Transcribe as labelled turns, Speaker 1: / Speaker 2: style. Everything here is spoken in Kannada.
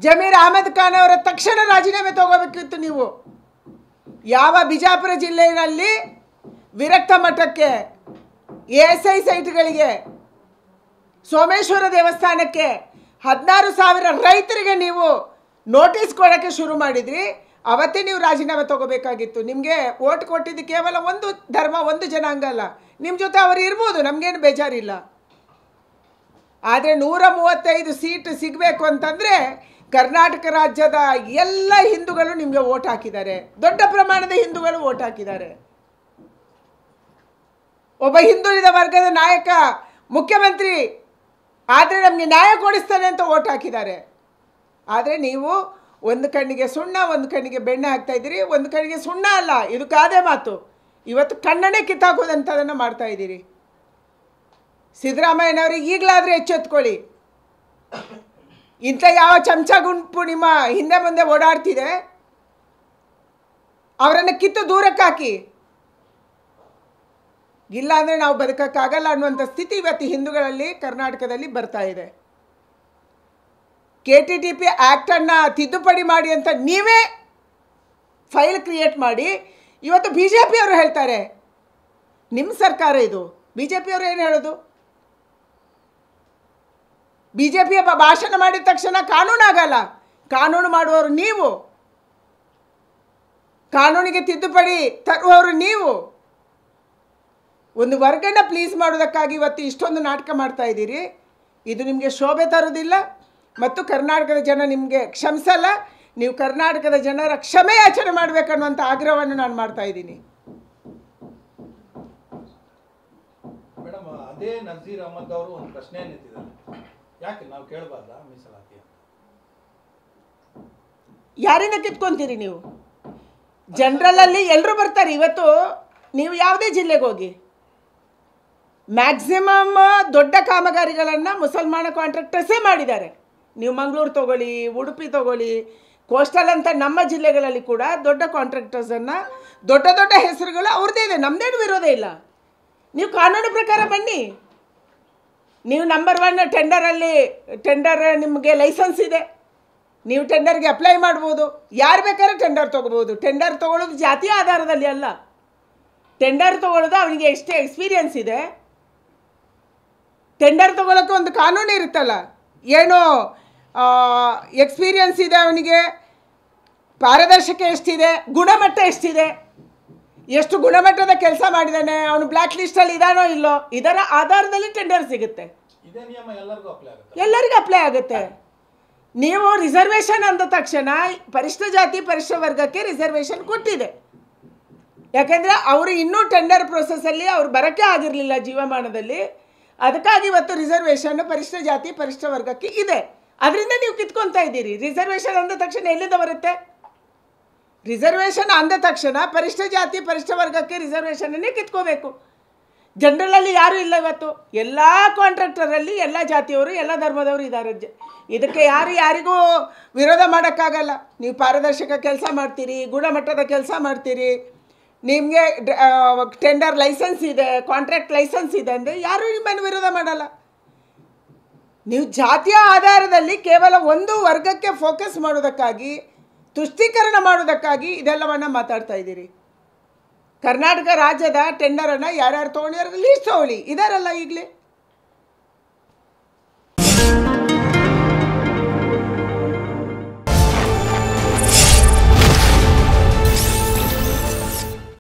Speaker 1: ಜಮೀರ್ ಅಹಮದ್ ಖಾನ್ ಅವರ ತಕ್ಷಣ ರಾಜೀನಾಮೆ ತಗೋಬೇಕಿತ್ತು ನೀವು. ಯಾವ ಬಿಜಾಪುರ ಜಿಲ್ಲೆಯಲ್ಲಿ ವಿರಕ್ತ ಮಠಕ್ಕೆ, ASI ಸೈಟ್ಗಳಿಗೆ, ಸೋಮೇಶ್ವರ ದೇವಸ್ಥಾನಕ್ಕೆ 16,000 ರೈತರಿಗೆ ನೀವು ನೋಟಿಸ್ ಕೊಡೋಕ್ಕೆ ಶುರು ಮಾಡಿದ್ರಿ. ಅವತ್ತೇ ನೀವು ರಾಜೀನಾಮೆ ತಗೋಬೇಕಾಗಿತ್ತು. ನಿಮಗೆ ಓಟ್ ಕೊಟ್ಟಿದ್ದು ಕೇವಲ ಒಂದು ಧರ್ಮ, ಒಂದು ಜನಾಂಗ ಅಲ್ಲ. ನಿಮ್ಮ ಜೊತೆ ಅವರು ಇರ್ಬೋದು, ನಮಗೇನು ಬೇಜಾರಿಲ್ಲ. ಆದರೆ 135 ಸೀಟ್ ಸಿಗಬೇಕು ಅಂತಂದರೆ ಕರ್ನಾಟಕ ರಾಜ್ಯದ ಎಲ್ಲ ಹಿಂದೂಗಳು ನಿಮಗೆ ಓಟ್ ಹಾಕಿದ್ದಾರೆ. ದೊಡ್ಡ ಪ್ರಮಾಣದ ಹಿಂದೂಗಳು ಓಟ್ ಹಾಕಿದ್ದಾರೆ. ಒಬ್ಬ ಹಿಂದುಳಿದ ವರ್ಗದ ನಾಯಕ ಮುಖ್ಯಮಂತ್ರಿ ಆದರೆ ನಮಗೆ ನ್ಯಾಯ ಕೊಡಿಸ್ತಾನೆ ಅಂತ ಓಟ್ ಹಾಕಿದ್ದಾರೆ. ಆದರೆ ನೀವು ಒಂದು ಕಣ್ಣಿಗೆ ಸುಣ್ಣ, ಒಂದು ಕಣ್ಣಿಗೆ ಬೆಣ್ಣೆ ಹಾಕ್ತಾ ಇದ್ದೀರಿ. ಒಂದು ಕಣ್ಣಿಗೆ ಸುಣ್ಣ ಅಲ್ಲ, ಇದು ಕಾದೆ ಮಾತು. ಇವತ್ತು ಕಣ್ಣನ್ನೇ ಕಿತ್ತಾಕೋದಂಥದನ್ನು ಮಾಡ್ತಾ ಇದ್ದೀರಿ. ಸಿದ್ದರಾಮಯ್ಯನವರು ಈಗಲಾದರೆ ಎಚ್ಚೆತ್ಕೊಳ್ಳಿ. ಇಂಥ ಯಾವ ಚಮಚ ಗುಂಪು ನಿಮ್ಮ ಹಿಂದೆ ಮುಂದೆ ಓಡಾಡ್ತಿದೆ, ಅವರನ್ನು ಕಿತ್ತು ದೂರಕ್ಕೆ ಹಾಕಿ. ಇಲ್ಲ ಅಂದರೆ ನಾವು ಬದುಕೋಕ್ಕಾಗಲ್ಲ ಅನ್ನುವಂಥ ಸ್ಥಿತಿ ಇವತ್ತು ಹಿಂದೂಗಳಲ್ಲಿ ಕರ್ನಾಟಕದಲ್ಲಿ ಬರ್ತಾ ಇದೆ. KTTP ಆ್ಯಕ್ಟನ್ನು ತಿದ್ದುಪಡಿ ಮಾಡಿ ಅಂತ ನೀವೇ ಫೈಲ್ ಕ್ರಿಯೇಟ್ ಮಾಡಿ ಇವತ್ತು BJP ಅವರು ಹೇಳ್ತಾರೆ. ನಿಮ್ಮ ಸರ್ಕಾರ ಇದು. BJP ಅವರು ಏನು ಹೇಳೋದು? BJP ಭಾಷಣ ಮಾಡಿದ ತಕ್ಷಣ ಕಾನೂನು ಆಗಲ್ಲ. ಕಾನೂನು ಮಾಡುವವರು ನೀವು, ಕಾನೂನಿಗೆ ತಿದ್ದುಪಡಿ ತರುವವರು ನೀವು. ಒಂದು ವರ್ಗನ ಪ್ಲೀಸ್ ಮಾಡೋದಕ್ಕಾಗಿ ಇವತ್ತು ಇಷ್ಟೊಂದು ನಾಟಕ ಮಾಡ್ತಾ ಇದ್ದೀರಿ. ಇದು ನಿಮಗೆ ಶೋಭೆ ತರೋದಿಲ್ಲ ಮತ್ತು ಕರ್ನಾಟಕದ ಜನ ನಿಮಗೆ ಕ್ಷಮಿಸಲ್ಲ. ನೀವು ಕರ್ನಾಟಕದ ಜನರ ಕ್ಷಮೆ ಯಾಚನೆ ಮಾಡಬೇಕನ್ನುವಂಥ ಆಗ್ರಹವನ್ನು ನಾನು ಮಾಡ್ತಾ ಇದ್ದೀನಿ.
Speaker 2: ಮೇಡಮ್, ಅದೇ ನಜೀರ್ ಅಹಮದ್ ಅವರು ಒಂದು ಪ್ರಶ್ನೆ ಎತ್ತಿದ್ದಾರೆ, ಯಾಕೆ ನಾವು ಕೇಳಬಾರ್ದ ಮೀಸಲಾತಿ ಅಂತ?
Speaker 1: ಯಾರಿಂದ ಕಿತ್ಕೊಂತೀರಿ ನೀವು? ಜನರಲಲ್ಲಿ ಎಲ್ಲರೂ ಬರ್ತಾರೆ. ಇವತ್ತು ನೀವು ಯಾವುದೇ ಜಿಲ್ಲೆಗೆ ಹೋಗಿ, ಮ್ಯಾಕ್ಸಿಮಮ್ ದೊಡ್ಡ ಕಾಮಗಾರಿಗಳನ್ನು ಮುಸಲ್ಮಾನ ಕಾಂಟ್ರಾಕ್ಟರ್ಸೇ ಮಾಡಿದ್ದಾರೆ. ನೀವು ಮಂಗಳೂರು ತಗೊಳ್ಳಿ, ಉಡುಪಿ ತಗೊಳ್ಳಿ, ಕೋಸ್ಟಲ್ ಅಂತ ನಮ್ಮ ಜಿಲ್ಲೆಗಳಲ್ಲಿ ಕೂಡ ದೊಡ್ಡ ಕಾಂಟ್ರಾಕ್ಟರ್ಸನ್ನು, ದೊಡ್ಡ ದೊಡ್ಡ ಹೆಸರುಗಳು ಅವ್ರದ್ದೇ ಇದೆ. ನಮ್ಮದೇನು ವಿರೋಧ ಇಲ್ಲ. ನೀವು ಕಾನೂನು ಪ್ರಕಾರ ಬನ್ನಿ. ನೀವು ನಂಬರ್ 1 ಟೆಂಡರ್ ನಿಮಗೆ ಲೈಸೆನ್ಸ್ ಇದೆ. ನೀವು ಟೆಂಡರ್ಗೆ ಅಪ್ಲೈ ಮಾಡ್ಬೋದು. ಯಾರು ಬೇಕಾದ್ರೆ ಟೆಂಡರ್ ತೊಗೋಬೋದು. ಟೆಂಡರ್ ತೊಗೊಳ್ಳೋದು ಜಾತಿಯ ಆಧಾರದಲ್ಲಿ ಅಲ್ಲ. ಟೆಂಡರ್ ತೊಗೊಳ್ಳೋದು ಅವನಿಗೆ ಎಷ್ಟೇ ಎಕ್ಸ್ಪೀರಿಯನ್ಸ್ ಇದೆ. ಟೆಂಡರ್ ತೊಗೊಳಕ್ಕೆ ಒಂದು ಕಾನೂನು ಇರುತ್ತಲ್ಲ, ಏನೋ ಎಕ್ಸ್ಪೀರಿಯನ್ಸ್ ಇದೆ ಅವನಿಗೆ, ಪಾರದರ್ಶಕ ಎಷ್ಟಿದೆ, ಗುಣಮಟ್ಟ ಎಷ್ಟಿದೆ, ಎಷ್ಟು ಗುಣಮಟ್ಟದ ಕೆಲಸ ಮಾಡಿದ್ದಾನೆ, ಅವನು ಬ್ಲ್ಯಾಕ್ ಲಿಸ್ಟಲ್ಲಿ ಇದಾನೋ ಇಲ್ಲೋ, ಇದರ ಆಧಾರದಲ್ಲಿ ಟೆಂಡರ್ ಸಿಗುತ್ತೆ. ಎಲ್ಲರಿಗೂ ಅಪ್ಲೈ ಆಗುತ್ತೆ. ನೀವು ರಿಸರ್ವೇಷನ್ ಅಂದ ತಕ್ಷಣ ಪರಿಶಿಷ್ಟ ಜಾತಿ ಪರಿಶಿಷ್ಟ ವರ್ಗಕ್ಕೆ ರಿಸರ್ವೇಷನ್ ಕೊಟ್ಟಿದೆ. ಯಾಕೆಂದರೆ ಅವರು ಇನ್ನೂ ಟೆಂಡರ್ ಪ್ರೊಸೆಸ್ಸಲ್ಲಿ ಅವ್ರು ಬರೋಕ್ಕೆ ಆಗಿರಲಿಲ್ಲ ಜೀವಮಾನದಲ್ಲಿ. ಅದಕ್ಕಾಗಿ ಇವತ್ತು ರಿಸರ್ವೇಷನ್ ಪರಿಶಿಷ್ಟ ಜಾತಿ ಪರಿಶಿಷ್ಟ ವರ್ಗಕ್ಕೆ ಇದೆ. ಅದರಿಂದ ನೀವು ಕಿತ್ಕೊತಾ ಇದ್ದೀರಿ. ರಿಸರ್ವೇಷನ್ ಅಂದ ತಕ್ಷಣ ಎಲ್ಲಿಂದ ಬರುತ್ತೆ? ರಿಸರ್ವೇಷನ್ ಅಂದ ತಕ್ಷಣ ಪರಿಶಿಷ್ಟ ಜಾತಿ ಪರಿಶಿಷ್ಟ ವರ್ಗಕ್ಕೆ ರಿಸರ್ವೇಷನನ್ನೇ ಕಿತ್ಕೋಬೇಕು. ಜನರಲಲ್ಲಿ ಯಾರೂ ಇಲ್ಲ. ಇವತ್ತು ಎಲ್ಲ ಕಾಂಟ್ರಾಕ್ಟರಲ್ಲಿ ಎಲ್ಲ ಜಾತಿಯವರು ಎಲ್ಲ ಧರ್ಮದವರು ಇದ್ದಾರೆ. ಇದಕ್ಕೆ ಯಾರಿಗೂ ವಿರೋಧ ಮಾಡೋಕ್ಕಾಗಲ್ಲ. ನೀವು ಪಾರದರ್ಶಕ ಕೆಲಸ ಮಾಡ್ತೀರಿ, ಗುಣಮಟ್ಟದ ಕೆಲಸ ಮಾಡ್ತೀರಿ, ನಿಮಗೆ ಟೆಂಡರ್ ಲೈಸೆನ್ಸ್ ಇದೆ, ಕಾಂಟ್ರಾಕ್ಟ್ ಲೈಸೆನ್ಸ್ ಇದೆ ಅಂದರೆ ಯಾರೂ ನಿಮ್ಮನ್ನು ವಿರೋಧ ಮಾಡಲ್ಲ. ನೀವು ಜಾತಿಯ ಆಧಾರದಲ್ಲಿ ಕೇವಲ ಒಂದು ವರ್ಗಕ್ಕೆ ಫೋಕಸ್ ಮಾಡೋದಕ್ಕಾಗಿ, ತುಷ್ಟೀಕರಣ ಮಾಡೋದಕ್ಕಾಗಿ ಇದೆಲ್ಲವನ್ನು ಮಾತಾಡ್ತಾ ಇದ್ದೀರಿ. ಕರ್ನಾಟಕ ರಾಜ್ಯದ ಟೆಂಡರನ್ನು ಯಾರ್ಯಾರು ತೊಗೊಂಡಿರೋ ಲೀಸ್ಟ್ ತೊಗೊಳ್ಳಿ. ಇದಾರಲ್ಲ ಈಗಲೇ